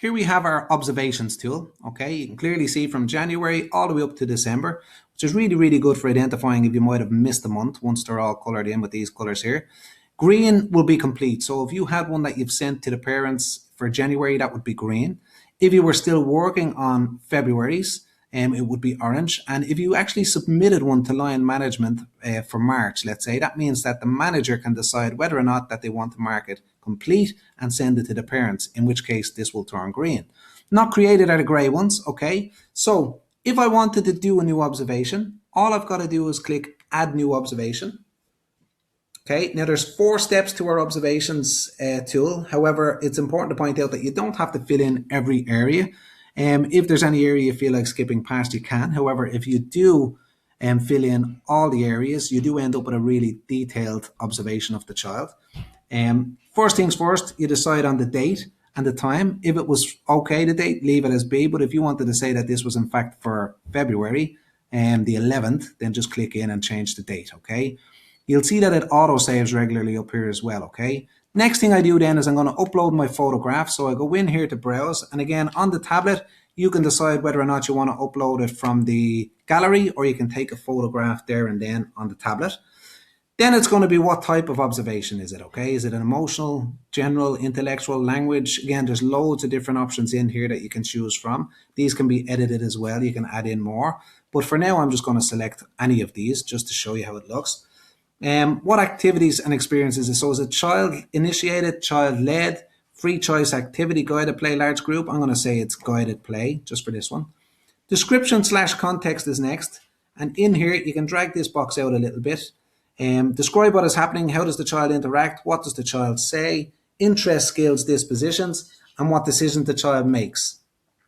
Here we have our observations tool. Okay, you can clearly see from January all the way up to December, which is really, really good for identifying if you might have missed a month once they're all colored in with these colors here. Green will be complete. So if you had one that you've sent to the parents for January, that would be green. If you were still working on February's, it would be orange. And if you actually submitted one to line management for March, let's say, that means that the manager can decide whether or not that they want to mark it complete and send it to the parents, in which case this will turn green. Not created are the gray ones, okay? So if I wanted to do a new observation, all I've got to do is click Add New Observation. Okay, now there's 4 steps to our observations tool. However, it's important to point out that you don't have to fill in every area. If there's any area you feel like skipping past, you can. However, if you do fill in all the areas, you do end up with a really detailed observation of the child. First things first, you decide on the date and the time. If it was okay, the date, leave it as B. But if you wanted to say that this was in fact for February, the 11th, then just click in and change the date, okay? You'll see that it auto saves regularly up here as well, okay? Next thing I do then is I'm going to upload my photograph. So I go in here to browse, and again on the tablet you can decide whether or not you want to upload it from the gallery, or you can take a photograph there and then on the tablet. Then it's going to be what type of observation is it, okay? Is it an emotional, general, intellectual, language? Again, there's loads of different options in here that you can choose from. These can be edited as well. You can add in more. But for now, I'm just going to select any of these just to show you how it looks. What activities and experiences is? So is it child initiated, child led, free choice activity, guided play, large group? I'm going to say it's guided play just for this one. Description / context is next. And in here, you can drag this box out a little bit. Describe what is happening. How does the child interact? What does the child say? Interest, skills, dispositions, and what decisions the child makes.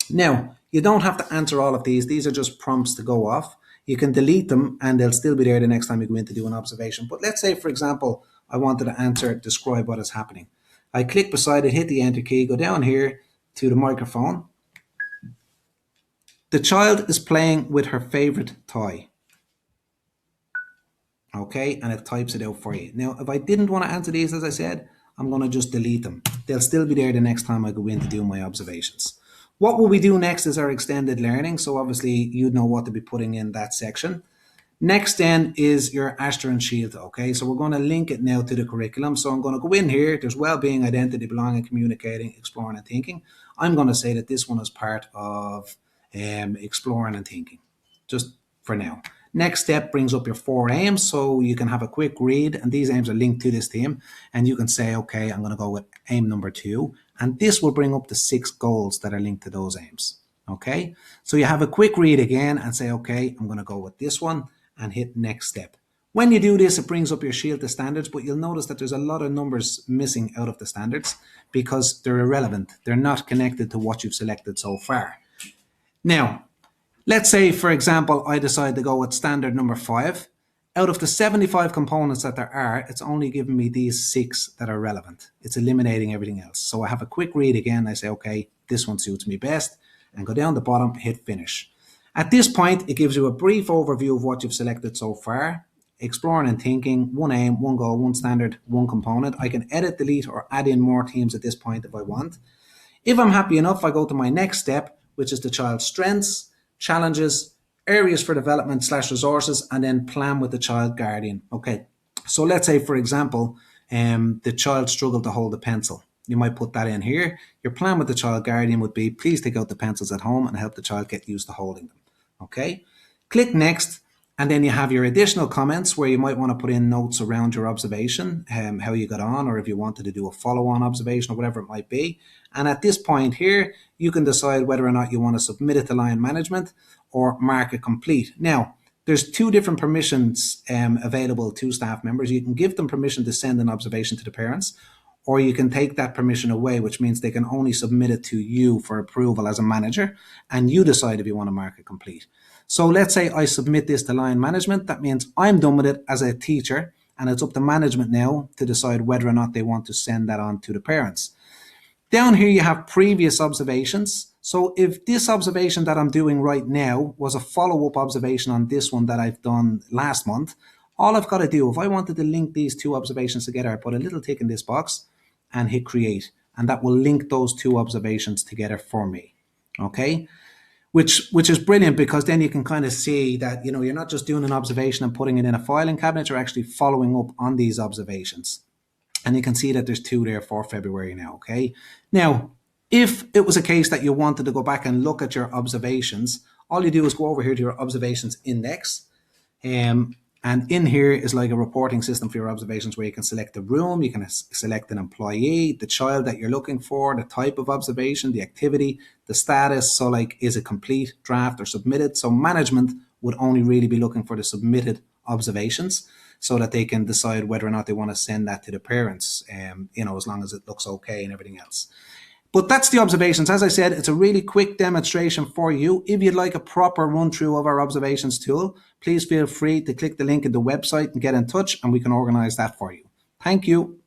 Now, you don't have to answer all of these. These are just prompts to go off. You can delete them and they'll still be there the next time you go in to do an observation. But let's say, for example, I wanted to answer, describe what is happening. I click beside it, hit the enter key, go down here to the microphone. The child is playing with her favorite toy. Okay, and it types it out for you. Now, if I didn't want to answer these, as I said, I'm going to just delete them. They'll still be there the next time I go in to do my observations. What will we do next is our extended learning. So obviously you'd know what to be putting in that section. Next then is your Astra and Shield. Okay, so we're going to link it now to the curriculum. So I'm going to go in here. There's well-being, identity, belonging, communicating, exploring and thinking. I'm going to say that this one is part of exploring and thinking, just for now. Next step brings up your 4 aims, so you can have a quick read, and these aims are linked to this theme, and you can say, okay, I'm going to go with aim number 2, and this will bring up the 6 goals that are linked to those aims. Okay, so you have a quick read again and say, okay, I'm going to go with this one, and hit next step. When you do this, it brings up your Shield to standards, but you'll notice that there's a lot of numbers missing out of the standards because they're irrelevant. They're not connected to what you've selected so far. Now, let's say, for example, I decide to go with standard number 5. Out of the 75 components that there are, it's only giving me these 6 that are relevant. It's eliminating everything else. So I have a quick read again. I say, okay, this one suits me best, and go down the bottom, hit finish. At this point, it gives you a brief overview of what you've selected so far. Exploring and thinking, 1 aim, 1 goal, 1 standard, 1 component. I can edit, delete, or add in more themes at this point if I want. If I'm happy enough, I go to my next step, which is the child's strengths, challenges, areas for development / resources, and then plan with the child guardian. Okay, so let's say, for example, the child struggled to hold a pencil. You might put that in here. Your plan with the child guardian would be, please take out the pencils at home and help the child get used to holding them. Okay, click next, and then you have your additional comments where you might want to put in notes around your observation, how you got on, or if you wanted to do a follow-on observation or whatever it might be. And at this point here, you can decide whether or not you want to submit it to line management or mark it complete. Now, there's 2 different permissions available to staff members. You can give them permission to send an observation to the parents, or you can take that permission away, which means they can only submit it to you for approval as a manager, and you decide if you want to mark it complete. So let's say I submit this to line management. That means I'm done with it as a teacher, and it's up to management now to decide whether or not they want to send that on to the parents. Down here you have previous observations. So if this observation that I'm doing right now was a follow-up observation on this one that I've done last month, all I've got to do, if I wanted to link these 2 observations together, I put a little tick in this box and hit create. and that will link those two observations together for me. Okay, which is brilliant, because then you can kind of see that, you're not just doing an observation and putting it in a filing cabinet, you're actually following up on these observations. And you can see that there's 2 there for February now. Okay, now if it was a case that you wanted to go back and look at your observations, all you do is go over here to your observations index. And in here is like a reporting system for your observations, where you can select the room, you can select an employee, the child that you're looking for, the type of observation, the activity, the status. So like, is it complete, draft, or submitted? So management would only really be looking for the submitted observations, so that they can decide whether or not they want to send that to the parents, as long as it looks okay and everything else. But that's the observations. As I said, it's a really quick demonstration for you. If you'd like a proper run through of our observations tool, please feel free to click the link in the website and get in touch, and we can organize that for you. Thank you.